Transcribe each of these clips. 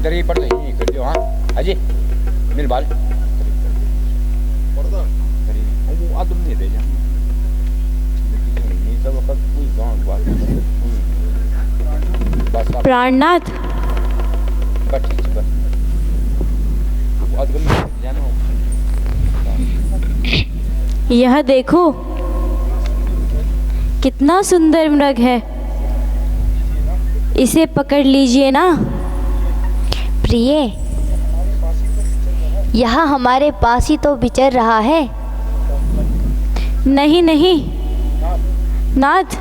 तेरे पर तो ही कर दियो। हाँ अजी मिल बाल पर्दा तेरी वो आदम नहीं दे जा नहीं सब वक्त कोई गांव बात बस प्राणनाथ बस वो आदम जानो। यह देखो कितना सुंदर मृग है, इसे पकड़ लीजिए ना। प्रिय, यह हमारे पास ही तो विचर रहा है। नहीं नहीं नाथ,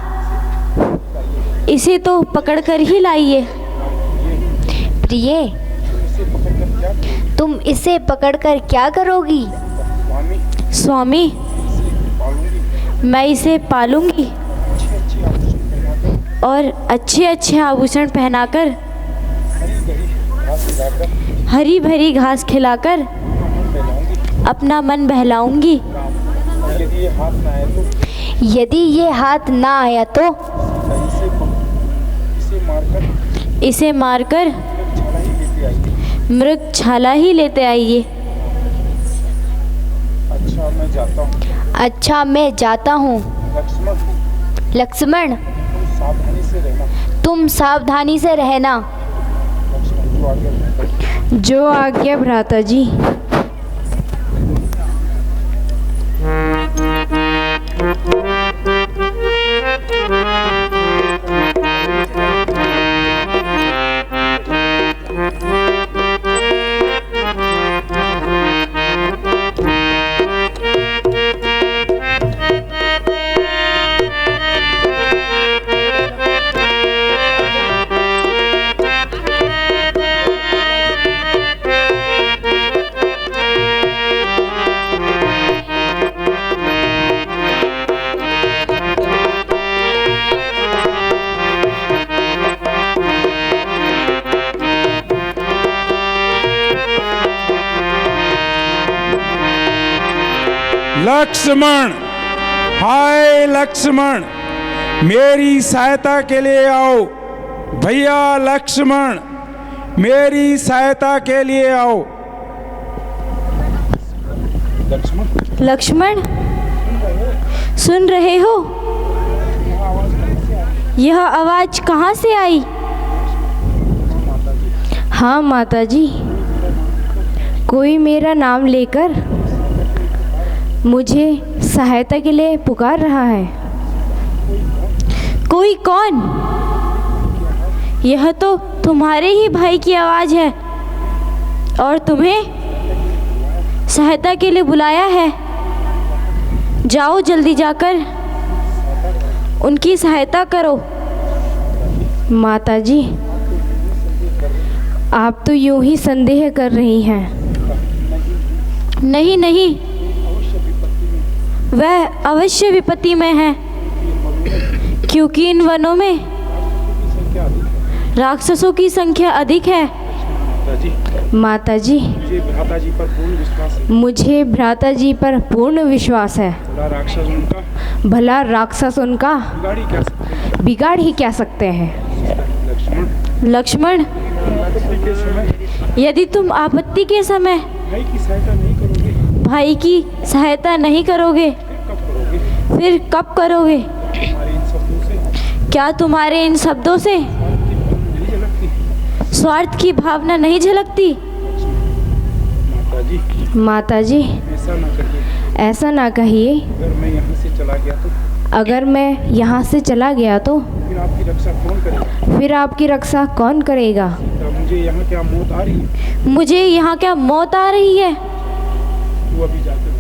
इसे तो पकड़कर ही लाइए। प्रिय, तुम इसे पकड़कर क्या करोगी? स्वामी, मैं इसे पालूंगी और अच्छे अच्छे आभूषण पहनाकर, हरी भरी घास खिलाकर अपना मन बहलाऊंगी। यदि ये हाथ ना आया तो इसे मारकर मृग छाला ही लेते आइए। अच्छा मैं जाता हूँ। लक्ष्मण, तुम सावधानी से रहना। जो आज्ञा भ्राता जी। लक्ष्मण, हाय लक्ष्मण, मेरी सहायता के लिए आओ। भैया लक्ष्मण, मेरी सहायता के लिए आओ। लक्ष्मण, सुन रहे हो? यह आवाज कहाँ से आई? हाँ माताजी, कोई मेरा नाम लेकर मुझे सहायता के लिए पुकार रहा है। कोई कौन? यह तो तुम्हारे ही भाई की आवाज़ है और तुम्हें सहायता के लिए बुलाया है। जाओ जल्दी जाकर उनकी सहायता करो। माताजी, आप तो यूं ही संदेह कर रही हैं। नहीं नहीं, वह अवश्य विपत्ति में है, क्योंकि इन वनों में राक्षसों की संख्या अधिक है। माताजी, मुझे भ्राता जी पर पूर्ण विश्वास है। भला राक्षस उनका बिगाड़ ही क्या सकते हैं। लक्ष्मण, यदि तुम आपत्ति के समय भाई की सहायता नहीं करोगे, फिर कब करोगे? क्या तुम्हारे इन शब्दों से स्वार्थ की भावना नहीं झलकती? माताजी, ऐसा ना कहिए। अगर मैं यहाँ से चला गया तो फिर आपकी रक्षा कौन करेगा? मुझे यहाँ क्या मौत आ रही है? मुझे यहाँ क्या मौत आ रही है? तू अभी जाके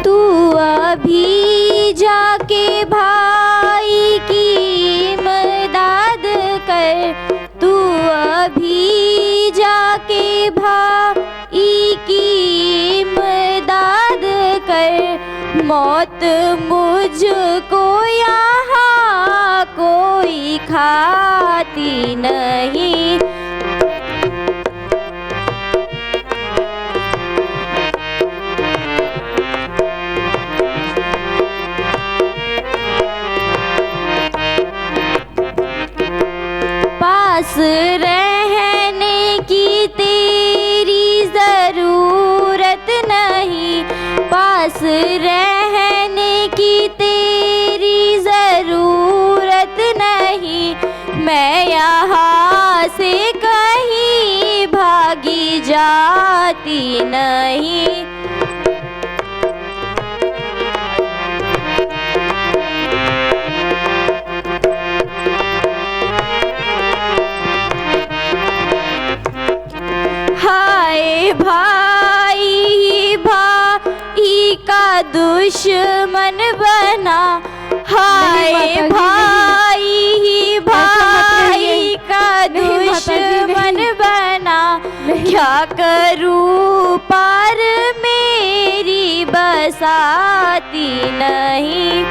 तू अभी जाके भाई की मदद कर। तू अभी जाके भाई की मदद कर। मौत मुझको यहाँ कोई खाती नहीं। पास रहने की तेरी ज़रूरत नहीं, मैं यहाँ से कहीं भागी जाती नहीं। हाय भाई भाई का दुश्मन बना, हाय भाई भाई का दुश्मन बना, क्या करूँ पार मेरी बसाती नहीं।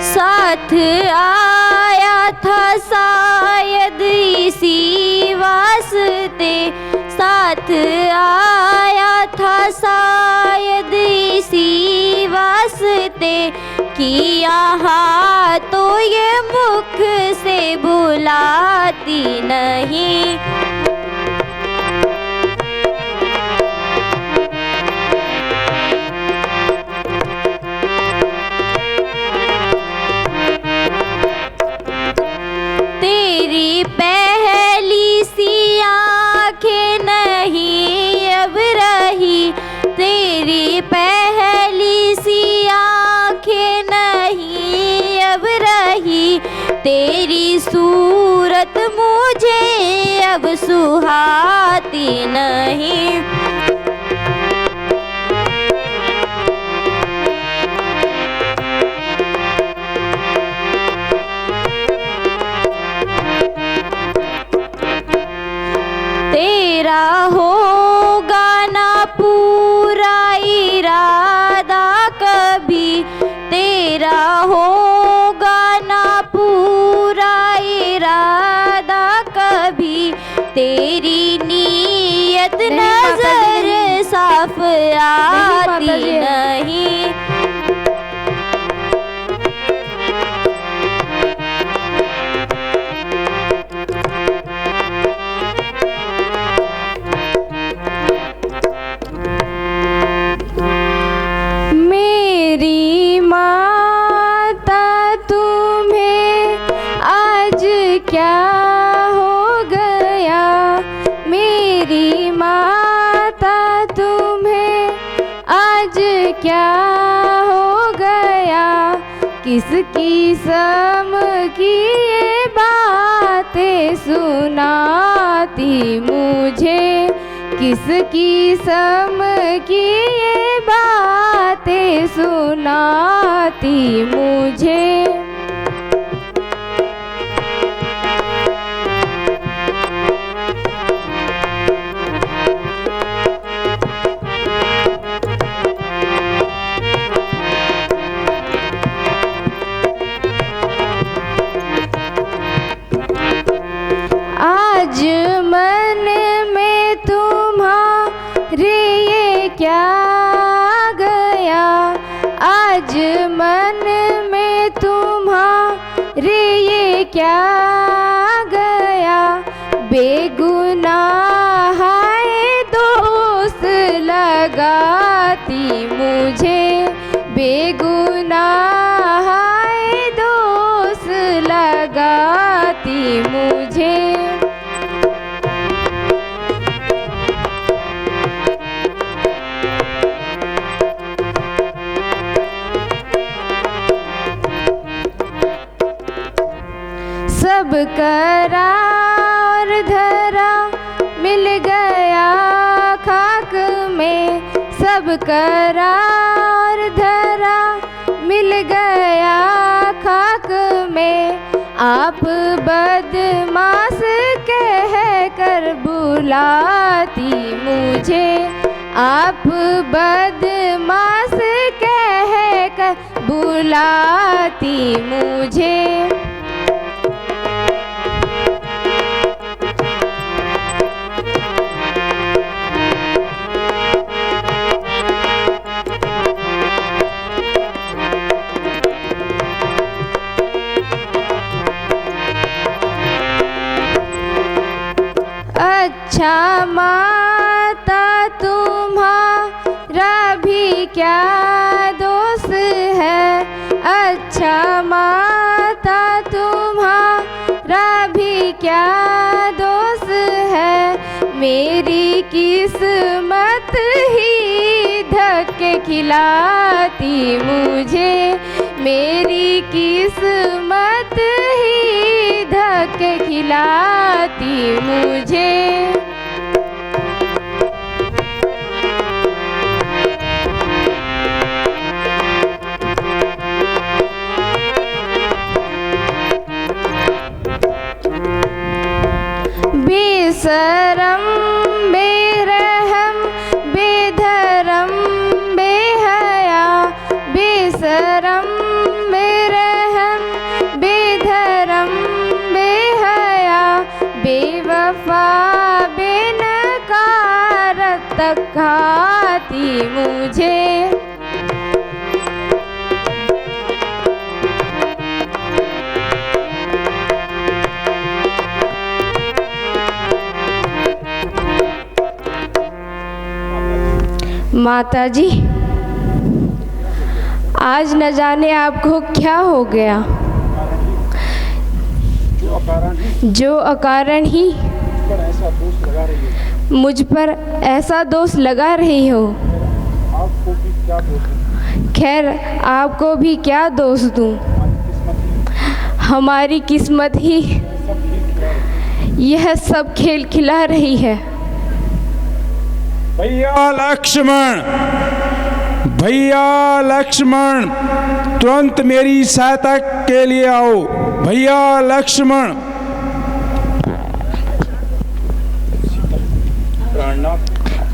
साथ आया था शायद इसी वास्ते, साथ आया था शायद इसी वास्ते, कि यहाँ तो ये मुख से बुलाती नहीं। तेरी पहली सी आँखें नहीं अब रही, तेरी पहली सी आँखें नहीं अब रही, तेरी सूरत मुझे अब सुहाती नहीं। तेरा होगा ना पूरा इरादा कभी, तेरा होगा ना पूरा इरादा कभी, तेरी नीयत नजर साफ आती नहीं। मेरी माता तुम्हें आज क्या हो गया, मेरी माता तुम्हें आज क्या हो गया, किसकी सम की ये बातें सुनाती मुझे, किसकी सम की ये बातें सुनाती मुझे। आज मन में तुम्हारे ये क्या गया, आज मन में तुम्हारे ये क्या गया, बेगुनाह है दोस्त लगाती मुझे, बेगुनाह है दोस्त लगाती मुझे। सब करार धरा मिल गया खाक में, सब करार धरा मिल गया खाक में, आप बदमाश कह कर बुलाती मुझे, आप बदमाश कह कर बुलाती मुझे। अच्छा माता तुम्हारा भी क्या दोष है, अच्छा माता तुम्हारा भी क्या दोष है, मेरी किस्मत ही धक्के खिलाती मुझे, मेरी किस्मत ही धक्के खिलाती मुझे। बेशरम बेरहम बेधर्म बेहया, बेशरम बेरहम बेधर्म बेहया, बेवफा बेनकार तक खाती मुझे। माता जी, आज न जाने आपको क्या हो गया, जो अकारण ही मुझ पर ऐसा दोष लगा रही हो। खैर, आपको भी क्या दोष दूं, हमारी किस्मत ही यह सब खेल खिला रही है। भैया लक्ष्मण, भैया लक्ष्मण, तुरंत मेरी सहायता के लिए आओ। भैया लक्ष्मण।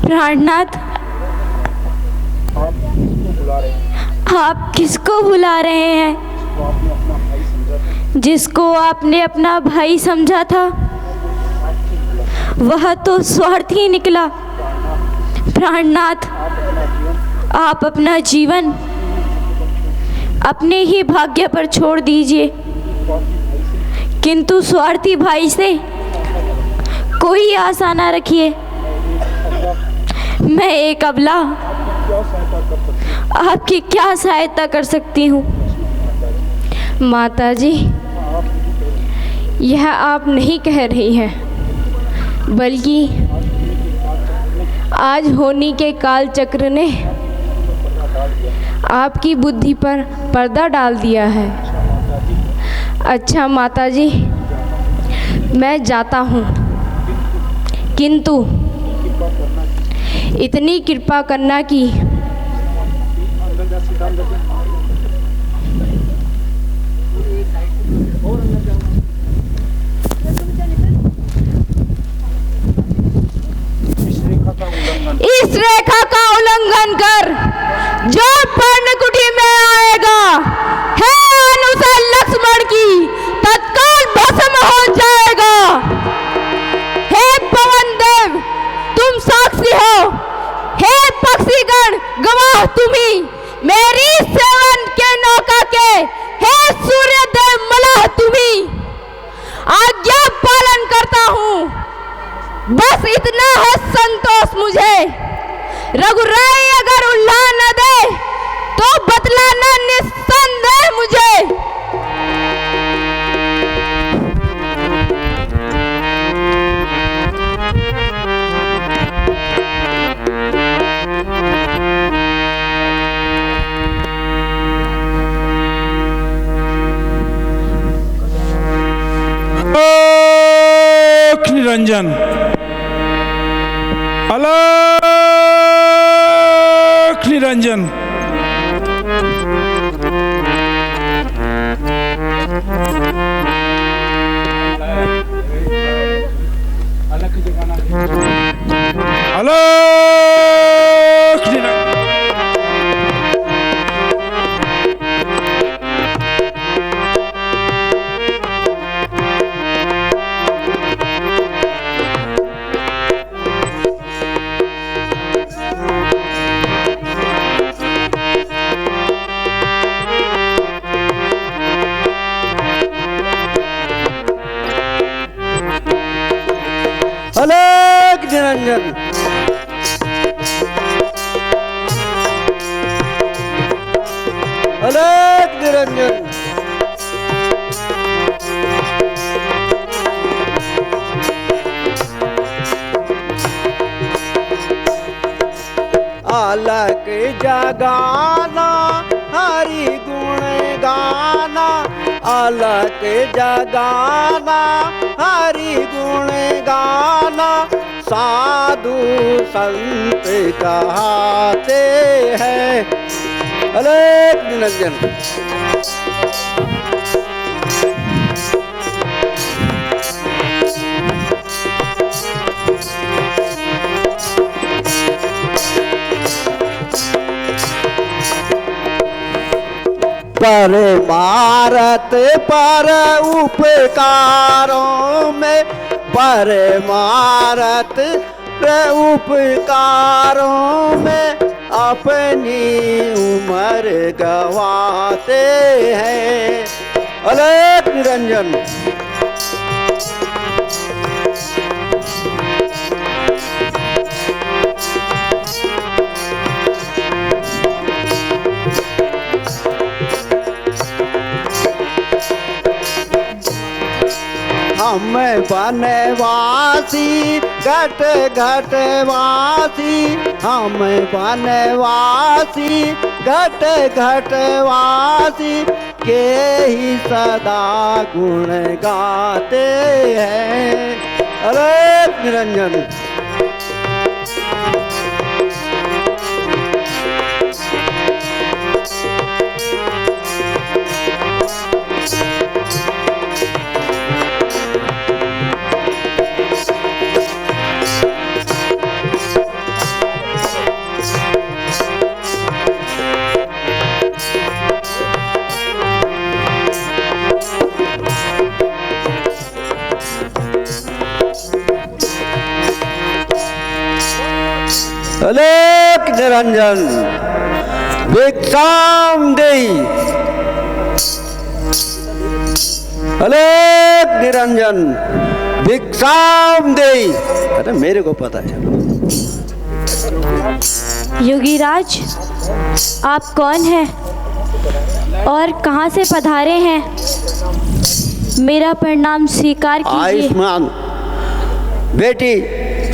प्राणनाथ, आप किसको बुला रहे हैं? जिसको आपने अपना भाई समझा था वह तो स्वार्थी निकला। प्राणनाथ, आप अपना जीवन अपने ही भाग्य पर छोड़ दीजिए, किंतु स्वार्थी भाई से कोई आशा ना रखिए। मैं एक अबला आपकी क्या सहायता कर सकती हूँ? माता जी, यह आप नहीं कह रही हैं, बल्कि आज होनी के काल चक्र ने आपकी बुद्धि पर पर्दा डाल दिया है। अच्छा माता जी, मैं जाता हूँ, किंतु इतनी कृपा करना कि इस रेखा का उल्लंघन कर जो पर्णकुटी में आएगा, है अनुसार लक्ष्मण की तत्काल भस्म हो जाएगा। हे पवन देव, तुम साक्षी हो, हे पक्षीगण गवाह तुम्ही, मेरी सेवन के नौका के हे सूर्य देव मलाह तुम्ही। आज्ञा पालन करता हूँ, बस इतना है संतोष मुझे। रघुराई अगर उल्लाह न दे तो बतलाना निस्संदेह मुझे। निरंजन, अलख निरंजन। अलख निरंजन। निरंजन। अलग निरंजन। अलग जगाना हरि गुण गाना, अलग जगाना हरि गुण गाना, साधु संत कहते हैं। अलग निरंजन। परमारथ पर उपकारों में, परमारथ पर उपकारों में अपनी उम्र गवाते हैं। अलग निरंजन। हम बनवासी घट घट वासी, हम बनवासी घट घट वासी के ही सदा गुण गाते हैं। अलग निरंजन। अलग निरंजन। भिक्षाम देहि। अलग निरंजन। भिक्षाम देहि। अरे मेरे को पता है। योगीराज, आप कौन हैं और कहाँ से पधारे हैं? मेरा प्रणाम स्वीकार कीजिए। आयुष्मान बेटी,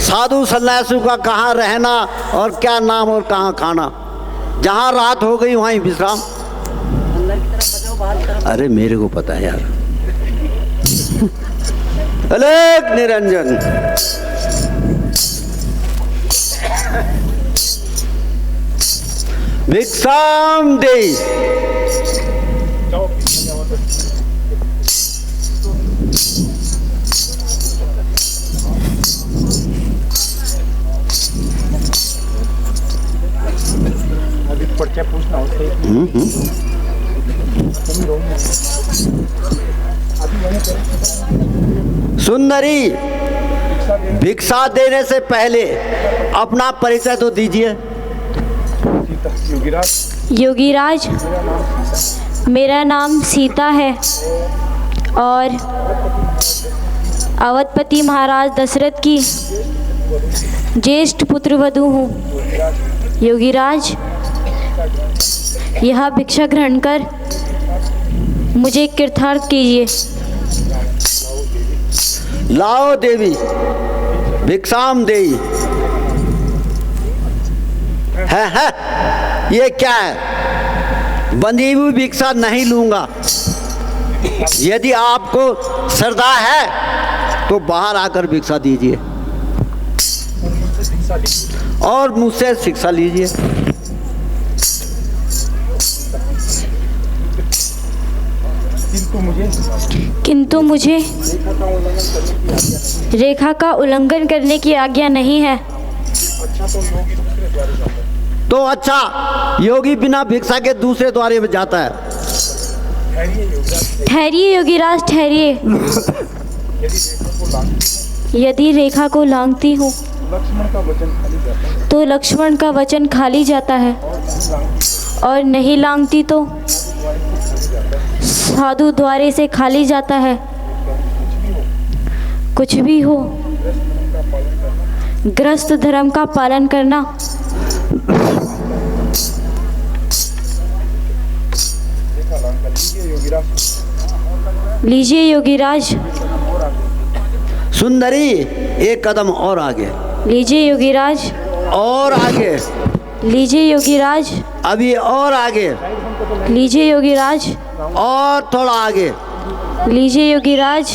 साधु सन्यासी का कहाँ रहना और क्या नाम और कहाँ खाना? जहाँ रात हो गई वहीं विश्राम। अरे मेरे को पता है यार। अलग निरंजन। भिक्षाम देहि। पूछना उससे। सुंदरी, भिक्षा देने से पहले अपना परिचय तो दीजिए। योगीराज, मेरा नाम सीता है और अवधपति महाराज दशरथ की ज्येष्ठ पुत्रवधू हूँ। योगीराज, यह भिक्षा ग्रहण कर मुझे कृतार्थ कीजिए। लाओ देवी, भिक्षाम देहि। है ये क्या है? बंधी हुई भिक्षा नहीं लूंगा। यदि आपको श्रद्धा है तो बाहर आकर भिक्षा दीजिए और मुझसे शिक्षा लीजिए। किंतु मुझे रेखा का उल्लंघन करने की आज्ञा नहीं है। तो अच्छा, योगी बिना भिक्षा के दूसरे द्वारे में जाता है। ठहरिए योगीराज, ठहरिए। यदि रेखा को लांघती हूँ तो लक्ष्मण का वचन खाली जाता है, और नहीं लांघती तो साधु द्वारे से खाली जाता है। कुछ भी हो, गृहस्थ धर्म का पालन करना। लीजिए योगीराज। सुंदरी, एक कदम और आगे। लीजिए योगीराज। और आगे। लीजिए योगीराज। अभी और आगे। लीजिए योगीराज। और थोड़ा आगे। लीजिए योगीराज।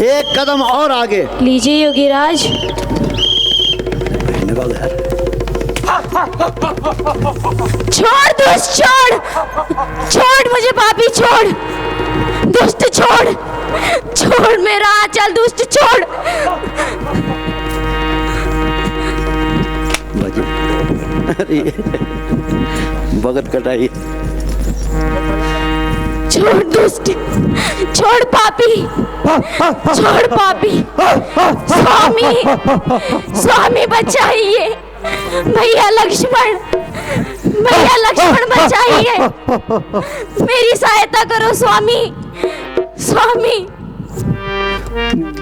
एक कदम और आगे। लीजिए योगीराज। छोड़ दुष्ट, छोड़, छोड़ मुझे पापी, छोड़ दुष्ट, छोड़, छोड़ मेरा आंचल दुष्ट, छोड़। अरे भगत कटाई। छोड़ दुष्ट, छोड़ पापी, छोड़ पापी। स्वामी, स्वामी बचाइए। भैया लक्ष्मण, भैया लक्ष्मण बचाइए। मेरी सहायता करो स्वामी, स्वामी।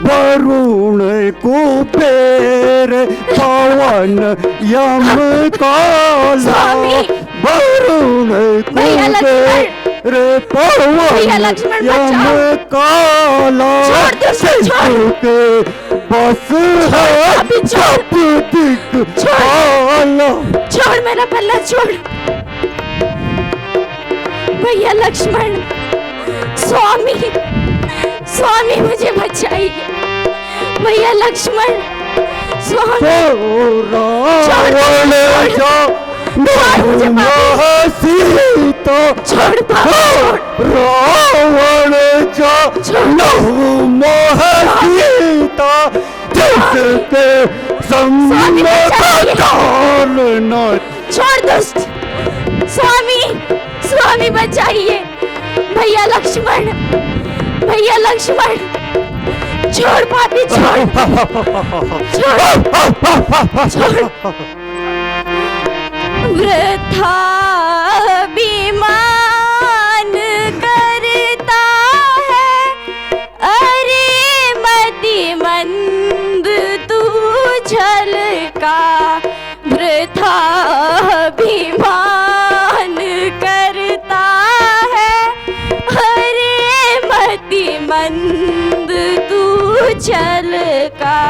वरुण कुबेर पवन यम काला। वरुण कुबेर पवन यम काला। के बस है सब दिख काला। छोड़ मेरा पल्ला, छोड़ भैया लक्ष्मण। स्वामी, स्वामी मुझे बचाइए। भैया लक्ष्मण, स्वामी। सीता छोड़ रावण जा सीता जिसके संग छोड़ दुष्ट। स्वामी, स्वामी बचाइए। भैया लक्ष्मण, भैया लक्ष्मण। छोड़ पापी, छोड़, छोड़, छोड़। वृथा अभिमान करता है, अरे मति मंद तू छल का। वृथा अभिमान करता है, अरे मति मंद तू छल का।